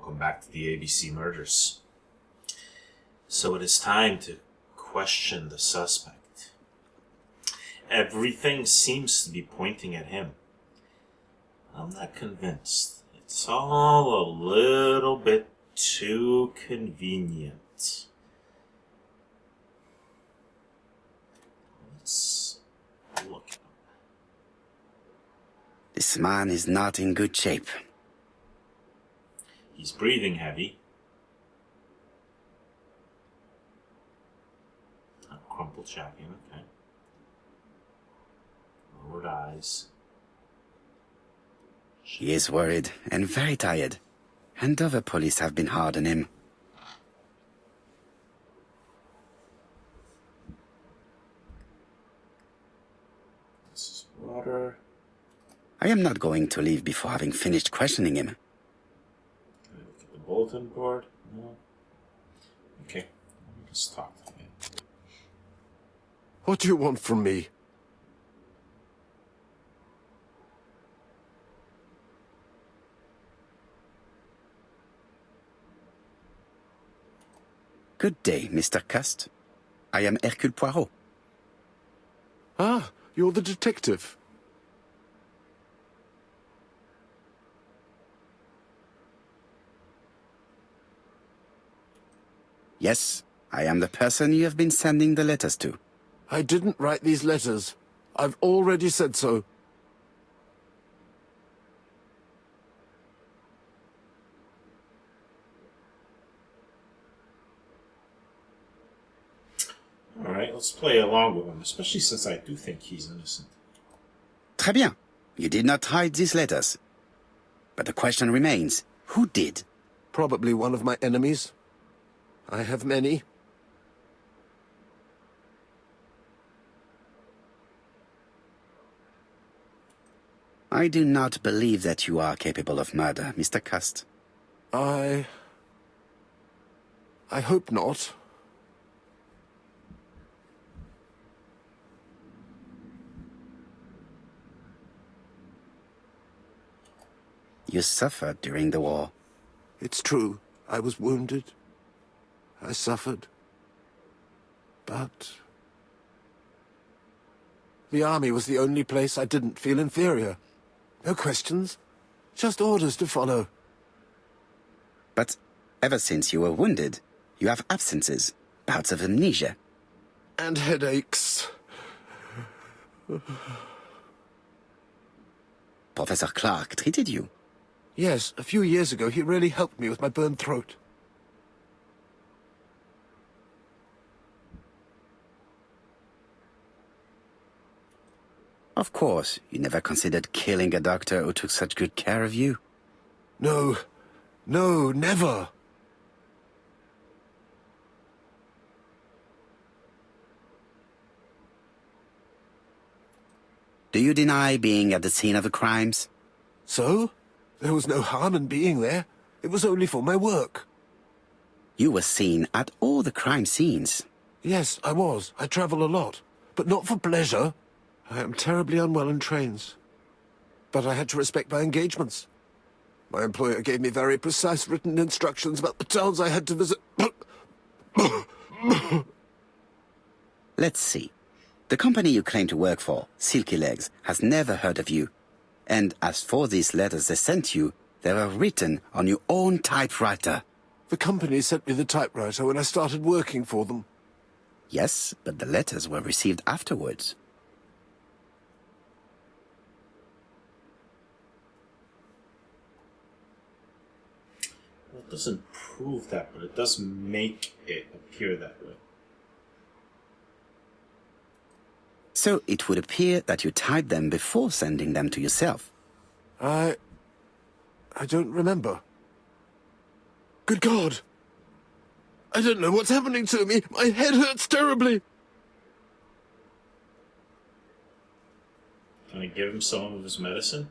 Welcome back to the ABC Murders. So it is time to question the suspect. Everything seems to be pointing at him. I'm not convinced. It's all a little bit too convenient. Let's look at him. This man is not in good shape. He's breathing heavy. Crumpled jacket, okay. Lowered eyes. He is worried and very tired, and other police have been hard on him. This is water. I am not going to leave before having finished questioning him. Look at the bulletin board. No. Okay, let me just talk to him. What do you want from me? Good day, Mr. Cust. I am Hercule Poirot. Ah, you're the detective. Yes, I am the person you have been sending the letters to. I didn't write these letters. I've already said so. Alright, let's play along with him, especially since I do think he's innocent. Très bien. You did not hide these letters. But the question remains, who did? Probably one of my enemies. I have many. I do not believe that you are capable of murder, Mr. Cust. I hope not. You suffered during the war. It's true. I was wounded. I suffered. But the army was the only place I didn't feel inferior. No questions. Just orders to follow. But ever since you were wounded, you have absences, bouts of amnesia. And headaches. Professor Clark treated you. Yes, a few years ago he really helped me with my burned throat. Of course, you never considered killing a doctor who took such good care of you. No. No, never. Do you deny being at the scene of the crimes? So? There was no harm in being there. It was only for my work. You were seen at all the crime scenes. Yes, I was. I travel a lot. But not for pleasure. I am terribly unwell in trains. But I had to respect my engagements. My employer gave me very precise written instructions about the towns I had to visit. Let's see. The company you claim to work for, Silky Legs, has never heard of you. And as for these letters they sent you, they were written on your own typewriter. The company sent me the typewriter when I started working for them. Yes, but the letters were received afterwards. Well, it doesn't prove that, but it does make it appear that way. So it would appear that you typed them before sending them to yourself. I don't remember. Good God! I don't know what's happening to me. My head hurts terribly. Can I give him some of his medicine?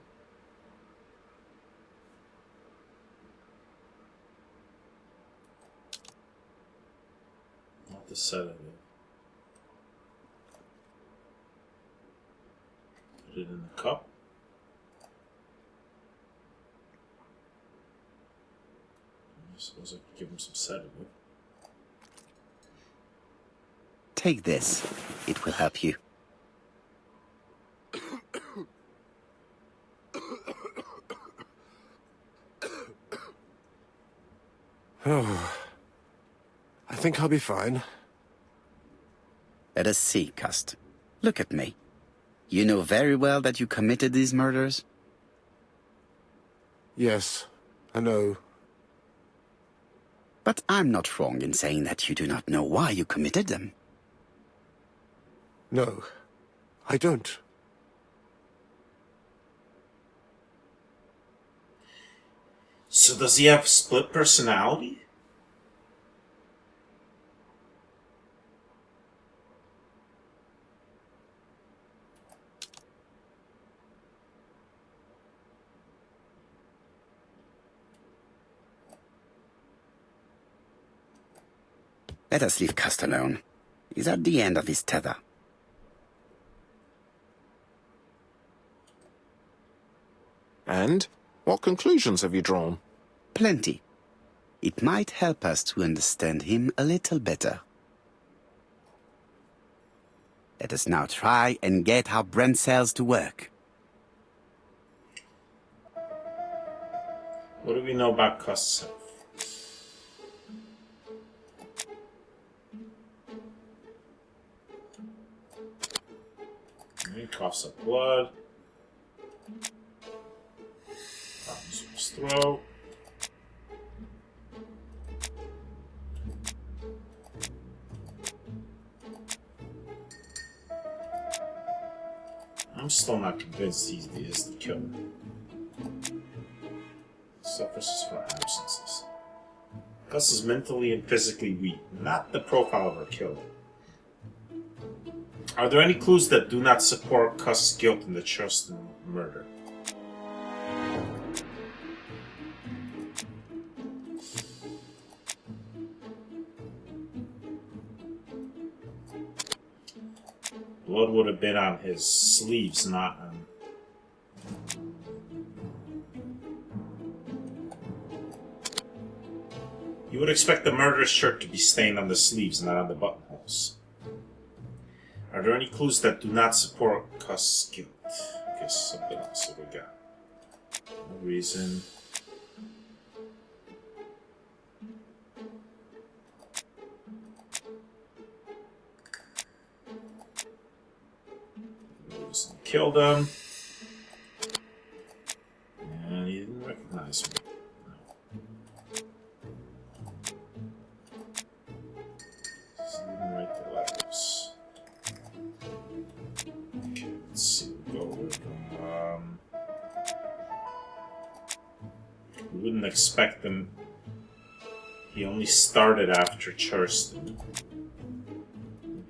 Not the sedative. Put it in the cup. suppose I could give him some sedative. Take this. It will help you. Oh, I think I'll be fine. Let us see, Cust. Look at me. You know very well that you committed these murders? Yes, I know. But I'm not wrong in saying that you do not know why you committed them. No, I don't. So does he have split personality? Let us leave Cust alone. He's at the end of his tether. And? What conclusions have you drawn? Plenty. It might help us to understand him a little better. Let us now try and get our brain cells to work. What do we know about Cust's health? He coughs up blood. Problems with his throat. I'm still not convinced he is the killer. Suffers from absences. Gus is mentally and physically weak, not the profile of our killer. Are there any clues that do not support Cust's guilt in the Churston murder? Blood would have been on his sleeves, not on... You would expect the murderer's shirt to be stained on the sleeves, not on the buttonholes. Are there any clues that do not support Cust's guilt? Okay, something else that we got. No reason. No reason to kill them. And he didn't recognize me. Wouldn't expect them. He only started after Churston.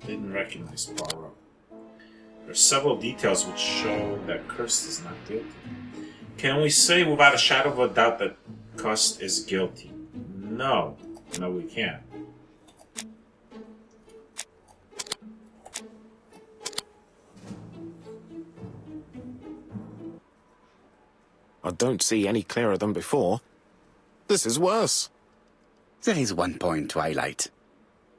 Didn't recognize Poirot. There are several details which show that Cust is not guilty. Can we say without a shadow of a doubt that Cust is guilty? No. No, we can't. I don't see any clearer than before. This is worse. There is one point to highlight.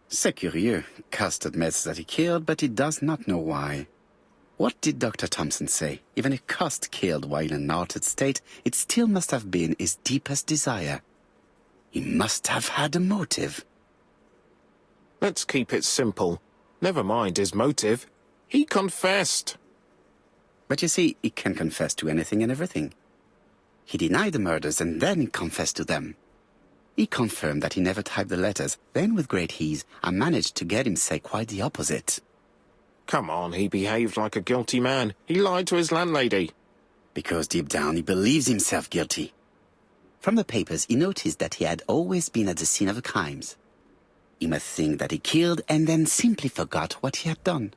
C'est curieux. Cust admits that he killed, but he does not know why. What did Dr. Thompson say? Even if Cust killed while in an altered state, it still must have been his deepest desire. He must have had a motive. Let's keep it simple. Never mind his motive. He confessed. But you see, he can confess to anything and everything. He denied the murders and then he confessed to them. He confirmed that he never typed the letters, then with great ease, I managed to get him say quite the opposite. Come on, he behaved like a guilty man. He lied to his landlady. Because deep down he believes himself guilty. From the papers he noticed that he had always been at the scene of the crimes. He must think that he killed and then simply forgot what he had done.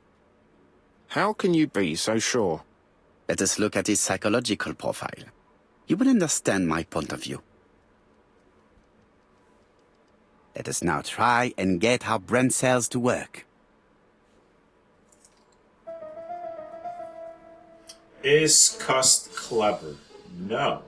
How can you be so sure? Let us look at his psychological profile. You will understand my point of view. Let us now try and get our brain cells to work. Is Cust clever? No.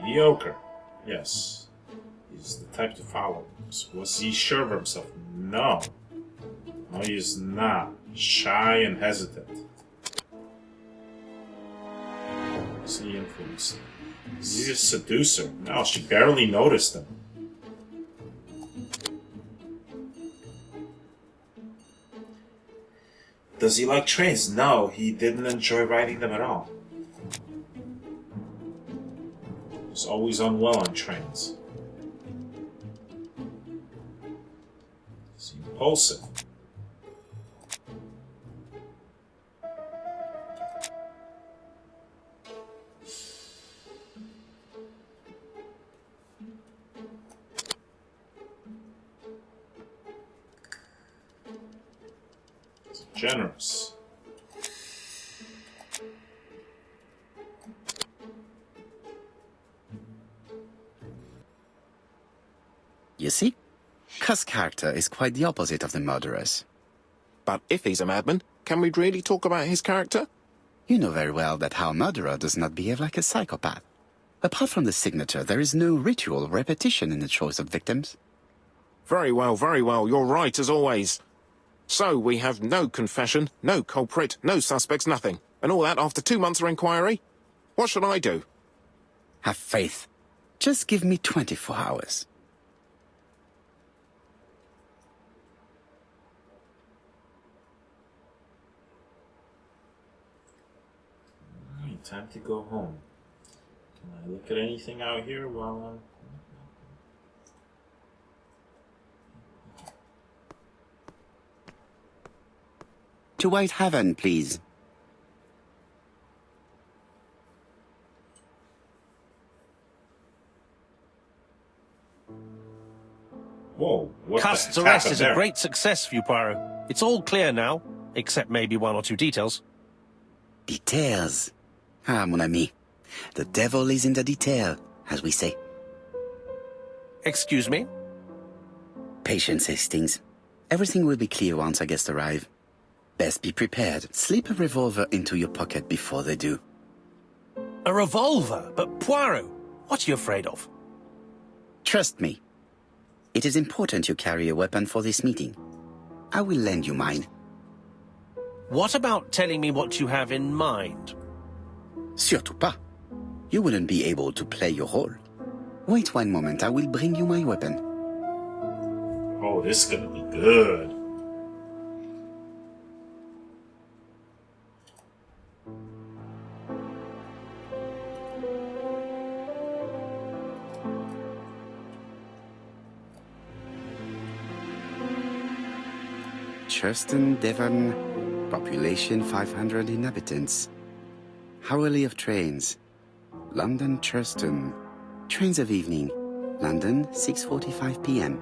Mediocre. Yes. He's the type to follow. So was he sure of himself? No. No, he is not. Shy and hesitant. Is he influenced? Is he a seducer? No, she barely noticed him. Does he like trains? No, he didn't enjoy riding them at all. He was always unwell on trains. Is he impulsive? Generous. You see? Cuss' character is quite the opposite of the murderer's. But if he's a madman, can we really talk about his character? You know very well that our murderer does not behave like a psychopath. Apart from the signature, there is no ritual repetition in the choice of victims. Very well, you're right as always. So we have no confession, no culprit, no suspects, nothing. And all that after 2 months of inquiry? What should I do? Have faith. Just give me 24 hours. Alright, time to go home. Can I look at anything out here while I'm... To White Heaven, please. Whoa, what Cust's the arrest happened is there? a great success for you, Poirot. It's all clear now, except maybe 1 or 2 details. Details. Ah, mon ami. The devil is in the detail, as we say. Excuse me? Patience, Hastings. Everything will be clear once our guests arrive. Best be prepared. Slip a revolver into your pocket before they do. A revolver? But Poirot, what are you afraid of? Trust me. It is important you carry a weapon for this meeting. I will lend you mine. What about telling me what you have in mind? Surtout pas. You wouldn't be able to play your role. Wait 1 moment, I will bring you my weapon. Oh, this is gonna be good. Churston, Devon, population 500 inhabitants. Hourly of trains. London, Churston. Trains of evening. London, 6:45 p.m.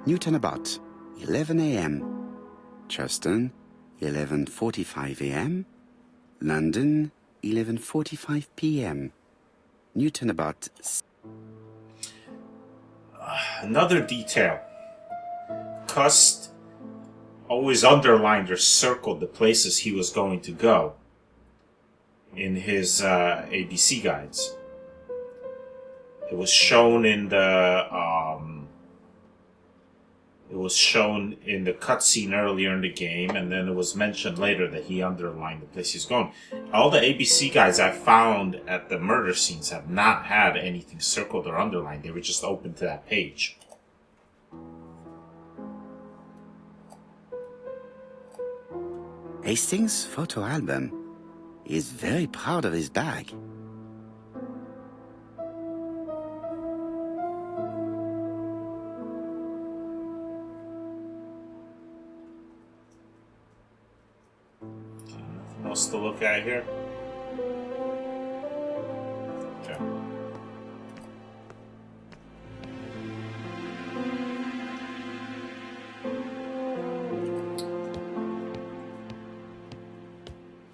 Newton about 11 a.m. Churston, 11:45 a.m. London, 11:45 p.m. Newton about... Another detail. Cust always underlined or circled the places he was going to go in his ABC guides. It was shown in the cutscene earlier in the game, and then it was mentioned later that he underlined the place he's going. All the ABC guides I found at the murder scenes have not had anything circled or underlined. They were just open to that page. Hastings' photo album. He is very proud of his bag. Nothing else to look at here? Okay.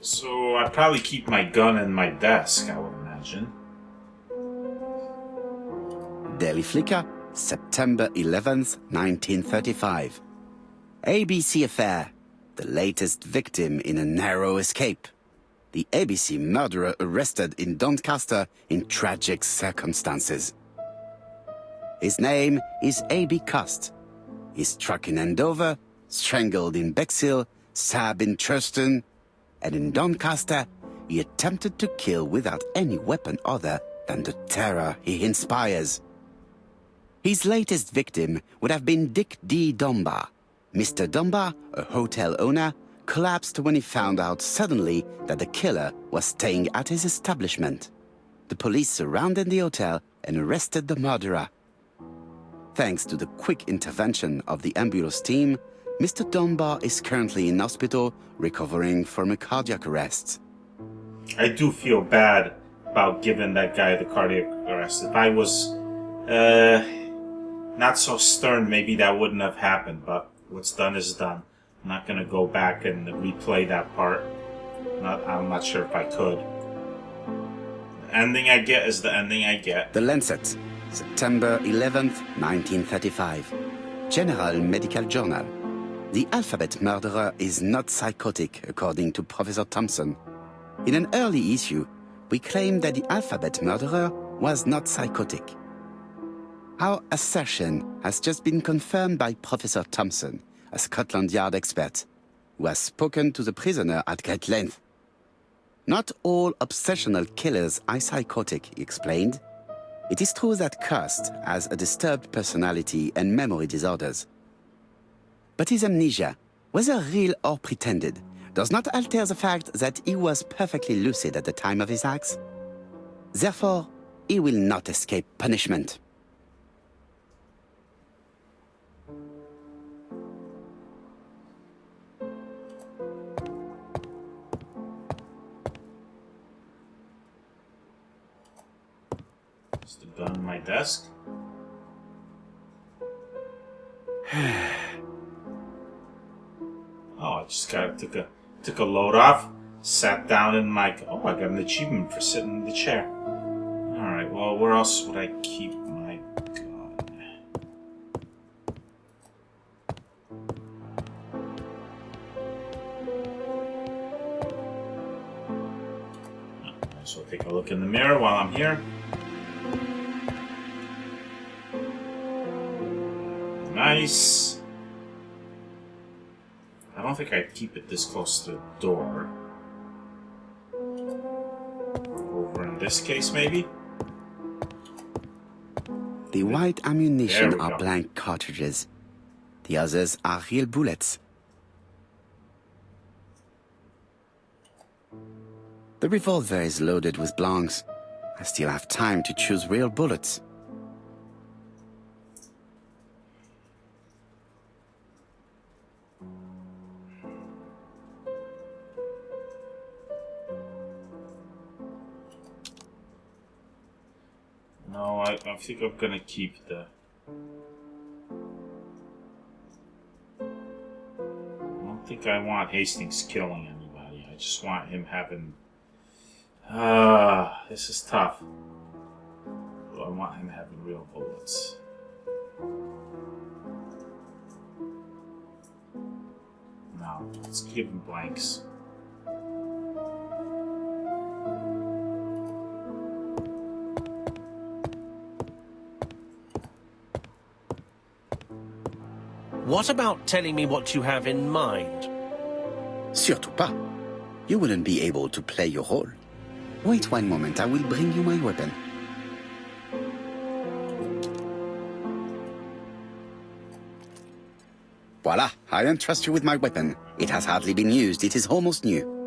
So I'd probably keep my gun in my desk, I would imagine. Daily Flicker, September 11th, 1935. ABC affair. The latest victim in a narrow escape. the ABC murderer arrested in Doncaster in tragic circumstances. His name is A.B. Cust. He's struck in Andover, strangled in Bexhill, stabbed in Churston, and in Doncaster, he attempted to kill without any weapon other than the terror he inspires. His latest victim would have been Dick D. Dunbar. Mr. Dunbar, a hotel owner, collapsed when he found out suddenly that the killer was staying at his establishment. The police surrounded the hotel and arrested the murderer. Thanks to the quick intervention of the ambulance team, Mr. Dunbar is currently in hospital recovering from a cardiac arrest. I do feel bad about giving that guy the cardiac arrest. If I was not so stern, maybe that wouldn't have happened, but what's done is done. I'm not going to go back and replay that part. I'm not sure if I could. The ending I get is the ending I get. The Lancet, September 11th, 1935. General Medical Journal. The alphabet murderer is not psychotic, according to Professor Thompson. In an early issue, we claimed that the alphabet murderer was not psychotic. Our assertion has just been confirmed by Professor Thompson, a Scotland Yard expert, who has spoken to the prisoner at great length. Not all obsessional killers are psychotic, he explained. It is true that Cust has a disturbed personality and memory disorders. But his amnesia, whether real or pretended, does not alter the fact that he was perfectly lucid at the time of his acts. Therefore, he will not escape punishment. Is the gun on my desk? Oh, I just took a load off, sat down in my... Oh, I got an achievement for sitting in the chair. Alright, well, where else would I keep my gun? So I'll take a look in the mirror while I'm here. Nice. I don't think I'd keep it this close to the door. Over in this case, maybe? The white ammunition There we are go. blank cartridges. The others are real bullets. The revolver is loaded with blanks. I still have time to choose real bullets. No, I think I'm gonna keep the... I don't think I want Hastings killing anybody. I just want him having... this is tough. I want him having real bullets. No, let's give him blanks. What about telling me what you have in mind? Surtout pas. You wouldn't be able to play your role. Wait one moment, I will bring you my weapon. Voila, I entrust you with my weapon. It has hardly been used, it is almost new.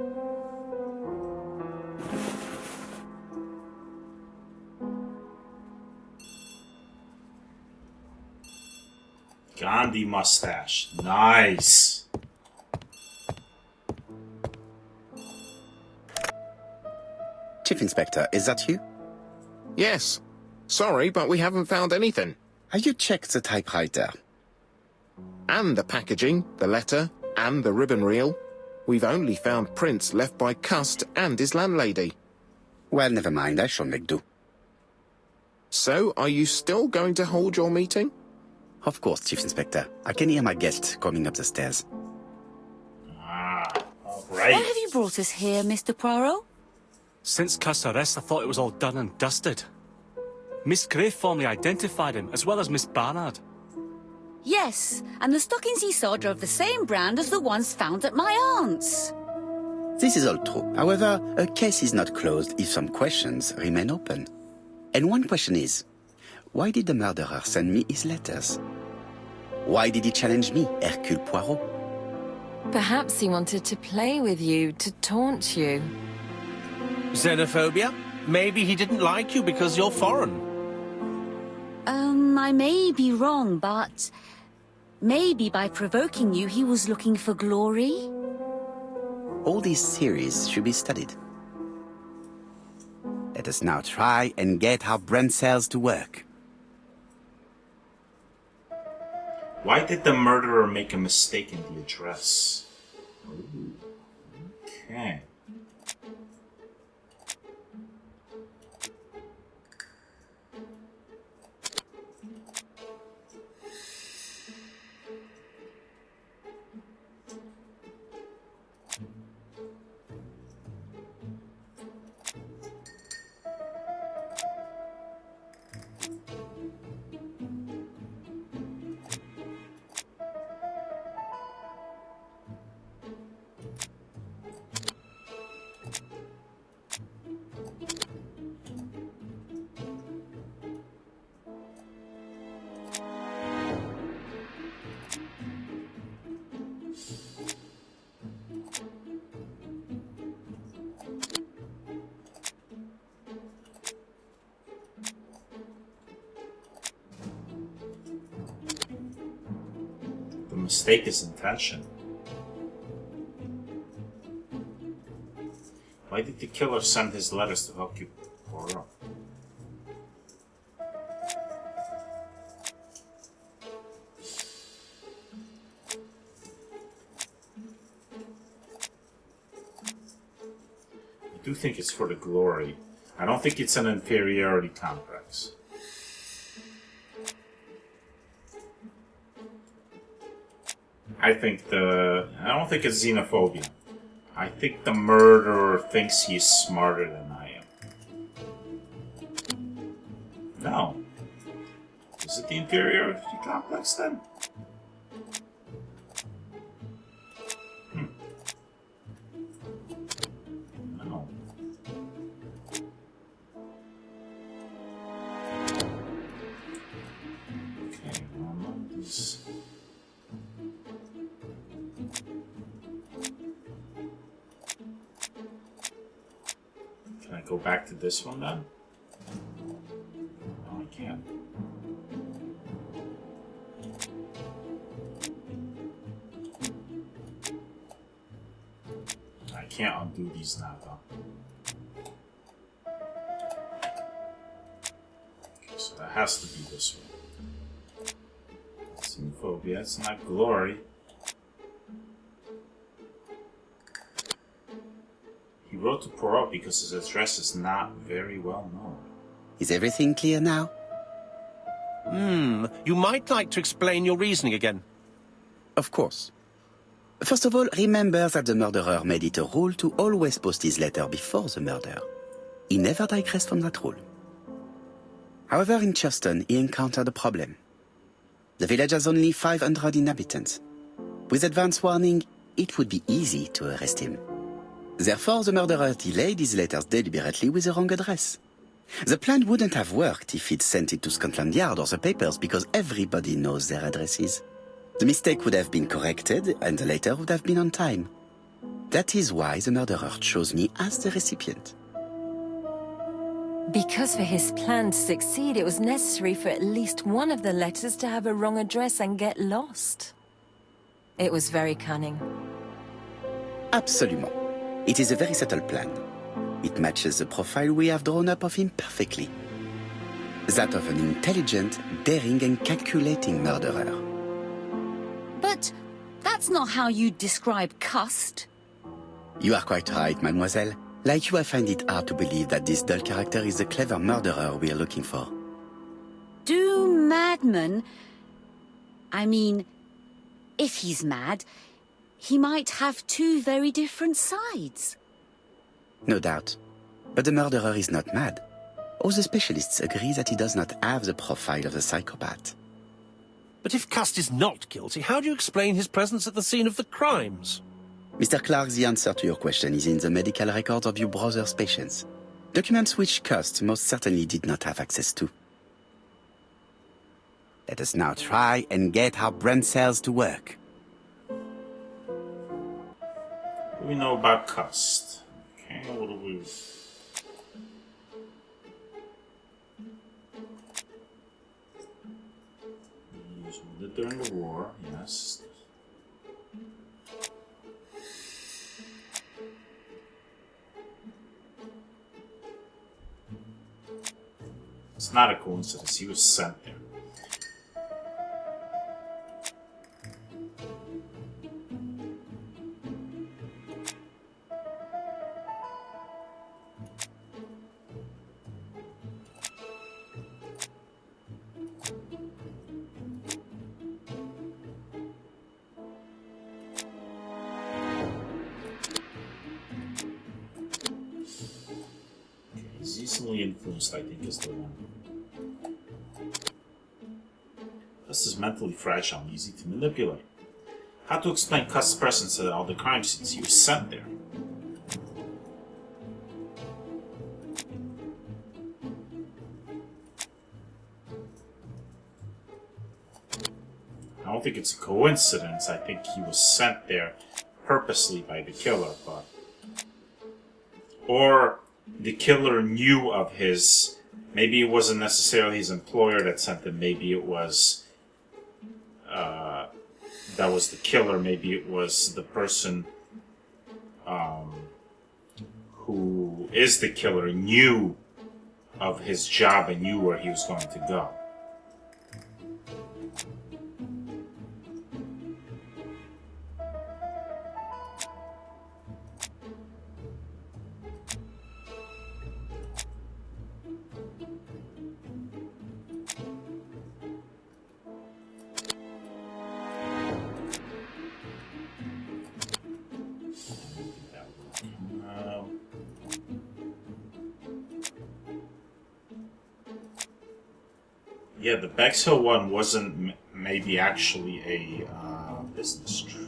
Gandhi mustache. Nice. Chief Inspector, is that you? Yes. Sorry, but we haven't found anything. Have you checked the typewriter? And the packaging, the letter, and the ribbon reel. We've only found prints left by Cust and his landlady. Well, never mind, I shall make do. So, are you still going to hold your meeting? Of course, Chief Inspector. I can hear my guest coming up the stairs. Ah, Right. Why have you brought us here, Mr. Poirot? Since Cuss' arrest, I thought it was all done and dusted. Miss Grey formally identified him, as well as Miss Barnard. Yes, and the stockings he saw drove the same brand as the ones found at my aunt's. This is all true. However, a case is not closed if some questions remain open. And one question is, why did the murderer send me his letters? Why did he challenge me, Hercule Poirot? Perhaps he wanted to play with you, to taunt you. Xenophobia? Maybe he didn't like you because you're foreign. I may be wrong, but maybe by provoking you, he was looking for glory? All these theories should be studied. Let us now try and get our brain cells to work. Why did the murderer make a mistake in the address? Ooh, okay. The mistake is intention. Why did the killer send his letters to Hercule Poirot? I do think it's for the glory. I don't think it's an inferiority complex. I don't think it's xenophobia. I think the murderer thinks he's smarter than I am. No. Is it the inferiority complex then? No. Okay, well, none of these. Can I go back to this one then? No, I can't. I can't undo these now, though. Okay, so that has to be this one. Xenophobia, it's not glory. He wrote to Poirot because his address is not very well known. Is everything clear now? You might like to explain your reasoning again. Of course. First of all, remember that the murderer made it a rule to always post his letter before the murder. He never digressed from that rule. However, in Churston, he encountered a problem. The village has only 500 inhabitants. With advance warning, it would be easy to arrest him. Therefore, the murderer delayed his letters deliberately with the wrong address. The plan wouldn't have worked if he'd sent it to Scotland Yard or the papers because everybody knows their addresses. The mistake would have been corrected and the letter would have been on time. That is why the murderer chose me as the recipient. Because for his plan to succeed, it was necessary for at least one of the letters to have a wrong address and get lost. It was very cunning. Absolument. It is a very subtle plan. It matches the profile we have drawn up of him perfectly. That of an intelligent, daring and calculating murderer. But that's not how you describe Cust. You are quite right, mademoiselle. Like you, I find it hard to believe that this dull character is the clever murderer we are looking for. Do madmen... I mean, if he's mad, He might have two very different sides. No doubt. But the murderer is not mad. All the specialists agree that he does not have the profile of the psychopath. But if Cust is not guilty, how do you explain his presence at the scene of the crimes? Mr. Clark, the answer to your question is in the medical records of your brother's patients. Documents which Cust most certainly did not have access to. Let us now try and get our brain cells to work. What do we know about Cust? Okay, what do we... He was wounded during the war, yes. It's not a coincidence, he was sent there. He's easily influenced, I think, is the one. Cust is mentally fragile and easy to manipulate. How to explain Cust's presence at all the crime scenes? He was sent there. I don't think it's a coincidence. I think he was sent there purposely by the killer, but... Or the killer knew of his... Maybe it wasn't necessarily his employer that sent him. Maybe it was... that was the killer. Maybe it was the person who is the killer knew of his job and knew where he was going to go. Yeah, the Bexhill one wasn't maybe actually a business trip.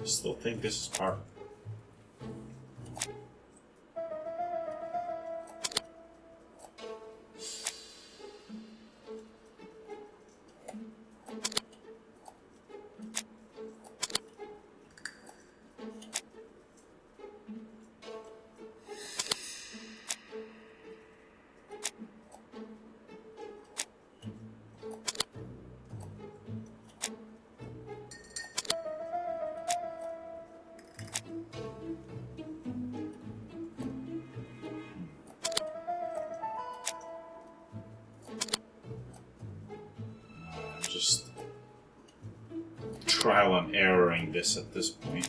I still think this is part of it. Just trial and erroring this at this point.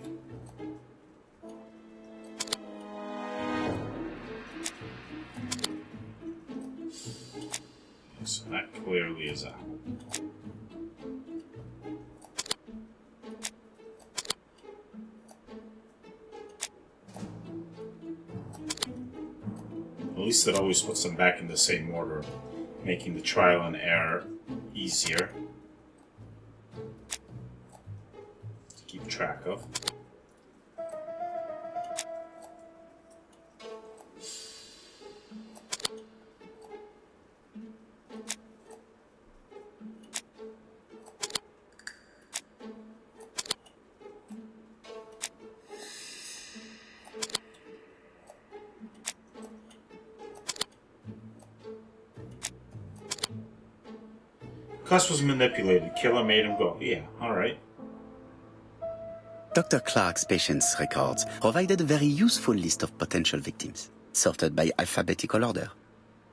So that clearly is out. least it always puts them back in the same order, making the trial and error easier to keep track of. Cuss was manipulated. Killer made him go. Yeah, alright. Dr. Clark's patient's records provided a very useful list of potential victims, sorted by alphabetical order.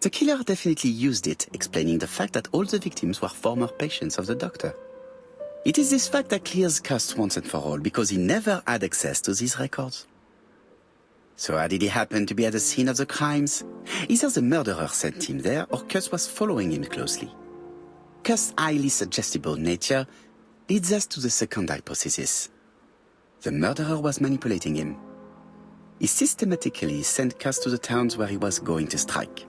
The killer definitely used it, explaining the fact that all the victims were former patients of the doctor. It is this fact that clears Cuss once and for all, because he never had access to these records. So how did he happen to be at the scene of the crimes? Either the murderer sent him there, or Cuss was following him closely. Cuss' highly suggestible nature leads us to the second hypothesis. The murderer was manipulating him. He systematically sent Cuss to the towns where he was going to strike,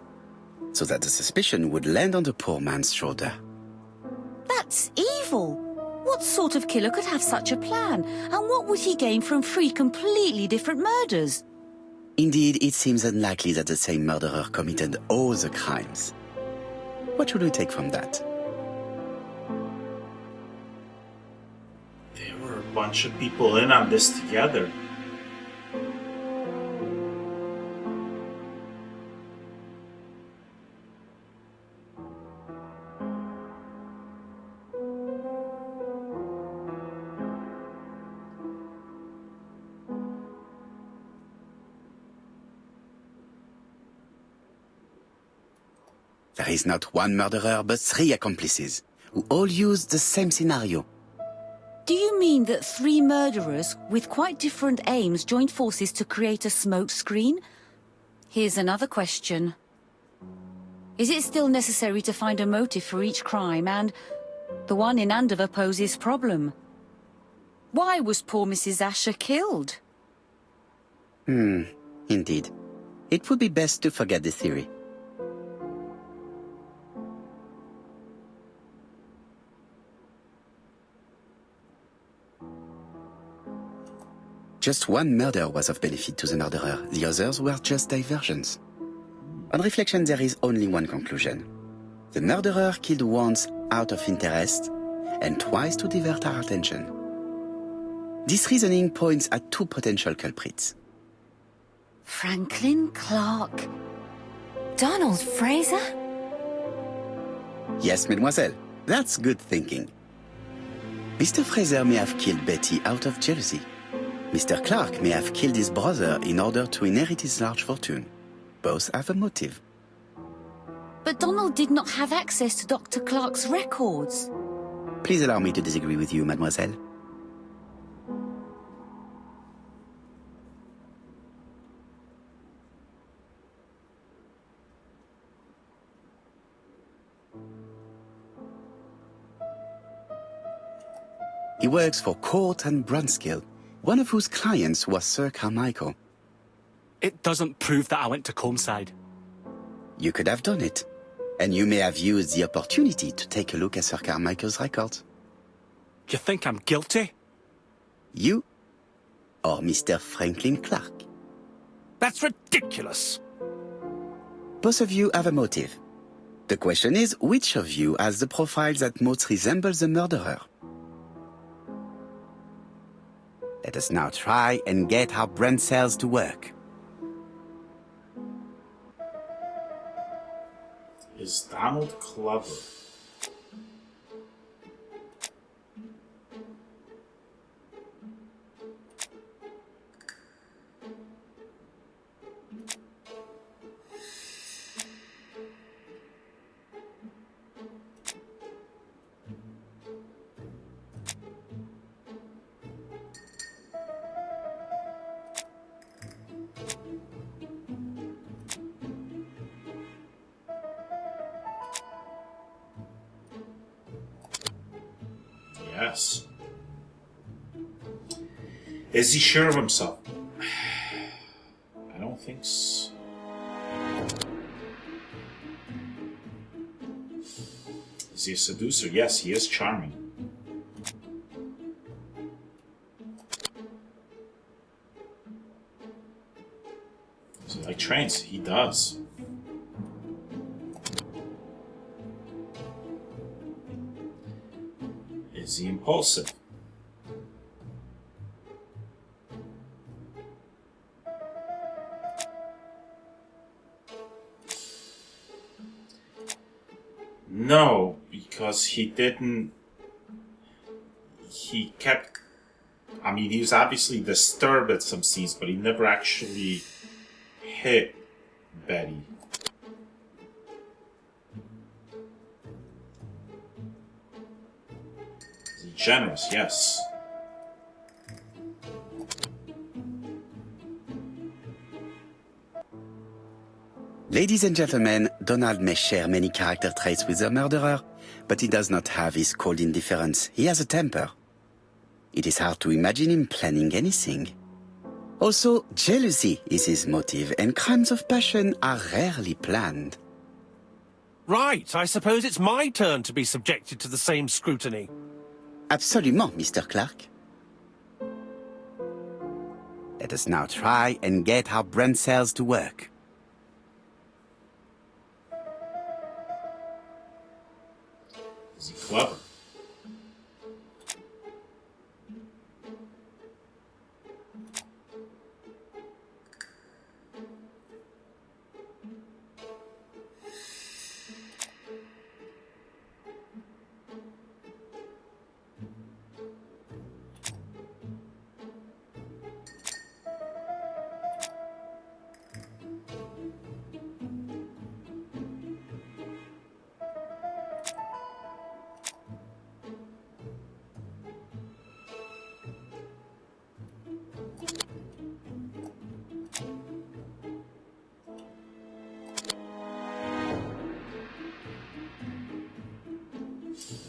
so that the suspicion would land on the poor man's shoulder. That's evil. What sort of killer could have such a plan? And what would he gain from 3 completely different murders? Indeed, it seems unlikely that the same murderer committed all the crimes. What should we take from that? There were a bunch of people in on this together. There is not one murderer, but 3 accomplices, who all used the same scenario. Do you mean that 3 murderers with quite different aims joined forces to create a smoke screen? Here's another question. Is it still necessary to find a motive for each crime? And the one in Andover poses problem. Why was poor Mrs. Asher killed? Indeed. It would be best to forget the theory. Just one murder was of benefit to the murderer. The others were just diversions. On reflection, there is only one conclusion. The murderer killed once out of interest, and twice to divert our attention. This reasoning points at 2 potential culprits. Franklin Clark. Donald Fraser? Yes, mademoiselle. That's good thinking. Mr. Fraser may have killed Betty out of jealousy. Mr. Clark may have killed his brother in order to inherit his large fortune. Both have a motive. But Donald did not have access to Dr. Clark's records. Please allow me to disagree with you, mademoiselle. He works for Court and Brunskill, one of whose clients was Sir Carmichael. It doesn't prove that I went to Comeside. You could have done it, and you may have used the opportunity to take a look at Sir Carmichael's records. You think I'm guilty? You or Mr. Franklin Clark? That's ridiculous. Both of you have a motive. The question is, which of you has the profile that most resembles the murderer? Let us now try and get our brain cells to work. Is Donald clever? Yes. Is he sure of himself? I don't think so. Is he a seducer? Yes, he is charming. Does he like trains? He does. Is he impulsive? No, because he didn't. He kept. I mean, he was obviously disturbed at some scenes, but he never actually hit Betty. Is he generous? Yes. Ladies and gentlemen, Donald may share many character traits with the murderer, but he does not have his cold indifference. He has a temper. It is hard to imagine him planning anything. Also, jealousy is his motive, and crimes of passion are rarely planned. Right, I suppose it's my turn to be subjected to the same scrutiny. Absolument, Mr. Clark. Let us now try and get our brain cells to work. Is he clever?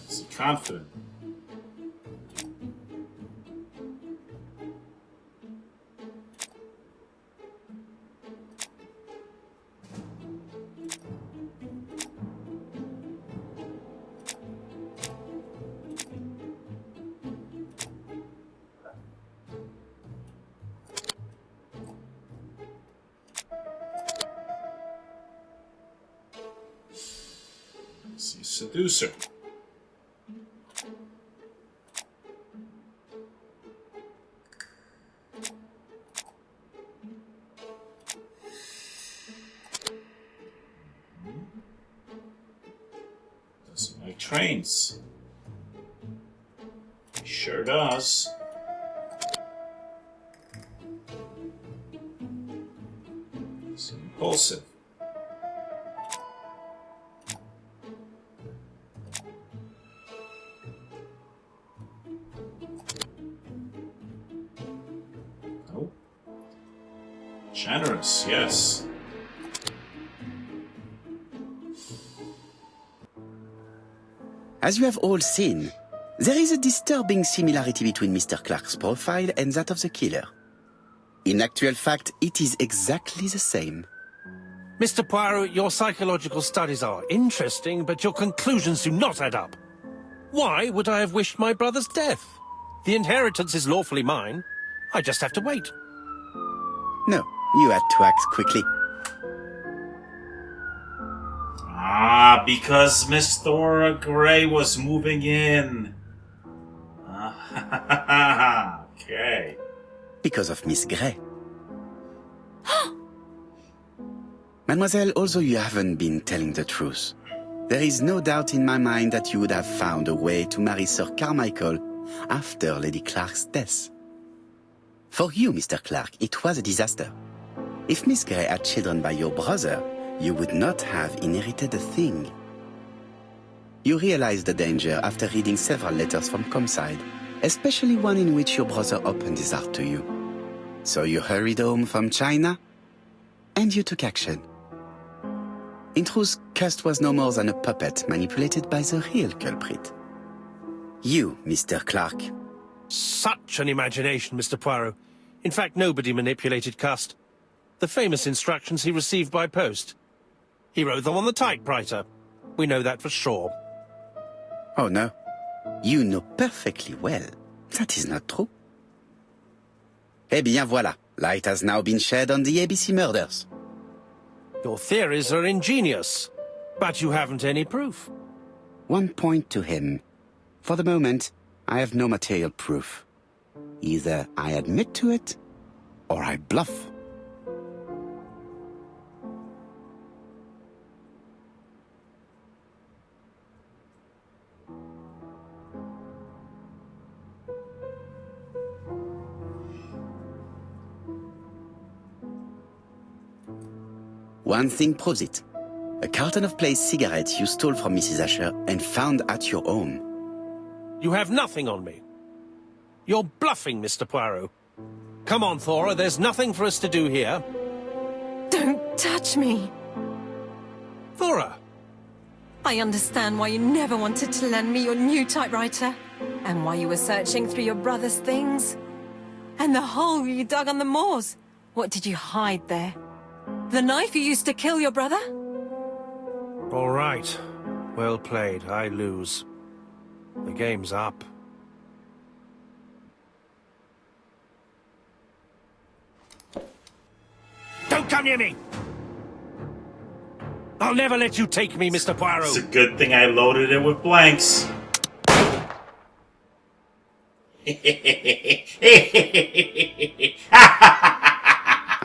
Is he confident? Is he a seducer? Doesn't like trains. He sure does. He's impulsive. Oh. Generous, yes. As you have all seen, there is a disturbing similarity between Mr. Clark's profile and that of the killer. In actual fact, it is exactly the same. Mr. Poirot, your psychological studies are interesting, but your conclusions do not add up. Why would I have wished my brother's death? The inheritance is lawfully mine. I just have to wait. No, you had to act quickly. Ah, because Miss Thora Gray was moving in. Ah, okay. Because of Miss Gray. Mademoiselle, although you haven't been telling the truth, there is no doubt in my mind that you would have found a way to marry Sir Carmichael after Lady Clark's death. For you, Mr. Clark, it was a disaster. If Miss Gray had children by your brother, you would not have inherited a thing. You realized the danger after reading several letters from Comside, especially one in which your brother opened his heart to you. So you hurried home from China, and you took action. In truth, Cust was no more than a puppet manipulated by the real culprit. You, Mr. Clark. Such an imagination, Mr. Poirot. In fact, nobody manipulated Cust. The famous instructions he received by post. He wrote them on the typewriter. We know that for sure. Oh no, you know perfectly well that is not true. Eh bien voilà, light has now been shed on the ABC murders. Your theories are ingenious, but you haven't any proof. One point to him. For the moment, I have no material proof. Either I admit to it, or I bluff. One thing proves it. A carton of placed cigarettes you stole from Mrs. Asher and found at your home. You have nothing on me. You're bluffing, Mr. Poirot. Come on, Thora, there's nothing for us to do here. Don't touch me. Thora! I understand why you never wanted to lend me your new typewriter, and why you were searching through your brother's things. And the hole you dug on the moors. What did you hide there? The knife you used to kill your brother? All right. Well played. I lose. The game's up. Don't come near me! I'll never let you take me, Mr. Poirot. It's a good thing I loaded it with blanks.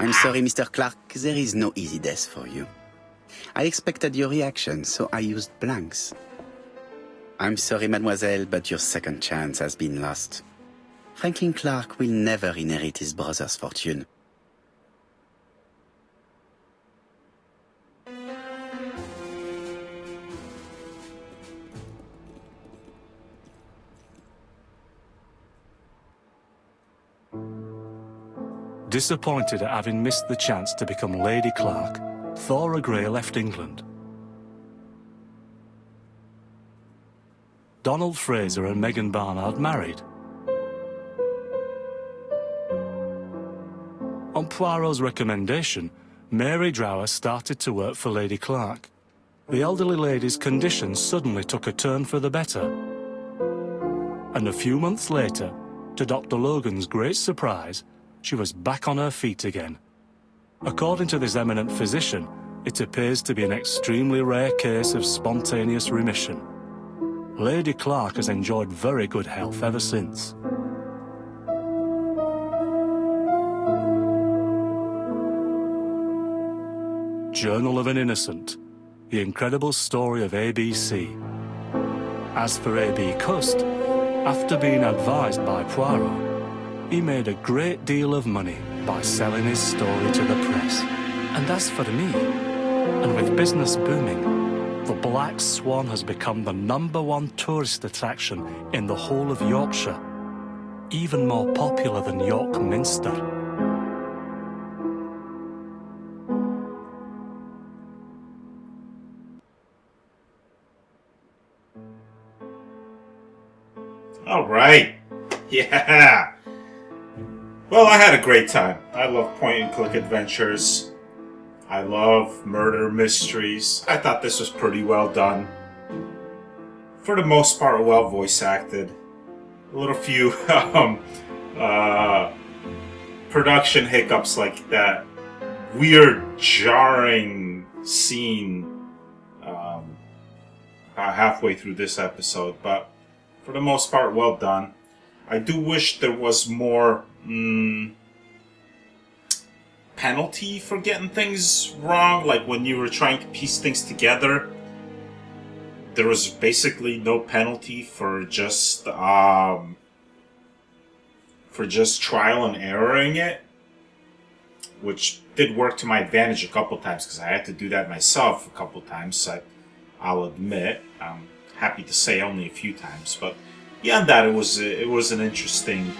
I'm sorry, Mr. Clark, there is no easy death for you. I expected your reaction, so I used blanks. I'm sorry, mademoiselle, but your second chance has been lost. Franklin Clark will never inherit his brother's fortune. Disappointed at having missed the chance to become Lady Clark, Thora Grey left England. Donald Fraser and Megan Barnard married. On Poirot's recommendation, Mary Drower started to work for Lady Clark. The elderly lady's condition suddenly took a turn for the better. And a few months later, to Dr. Logan's great surprise, she was back on her feet again. According to this eminent physician, it appears to be an extremely rare case of spontaneous remission. Lady Clark has enjoyed very good health ever since. Journal of an Innocent, the incredible story of ABC. As for A.B. Cust, after being advised by Poirot, he made a great deal of money by selling his story to the press. And as for me, and with business booming, the Black Swan has become the #1 tourist attraction in the whole of Yorkshire, even more popular than York Minster. All right. Yeah. Well, I had a great time. I love point-and-click adventures. I love murder mysteries. I thought this was pretty well done. For the most part, well voice acted. A little few production hiccups, like that weird, jarring scene about halfway through this episode. But for the most part, well done. I do wish there was more penalty for getting things wrong. Like when you were trying to piece things together, there was basically no penalty for just trial and erroring it, which did work to my advantage a couple times because I had to do that myself a couple times. I'll admit, I'm happy to say only a few times, but beyond that, it was an interesting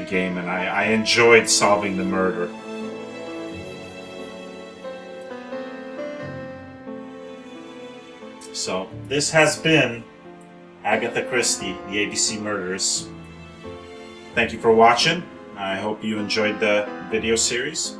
game, and I enjoyed solving the murder. So this has been Agatha Christie, the ABC Murders. Thank you for watching. I hope you enjoyed the video series.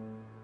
Hmm.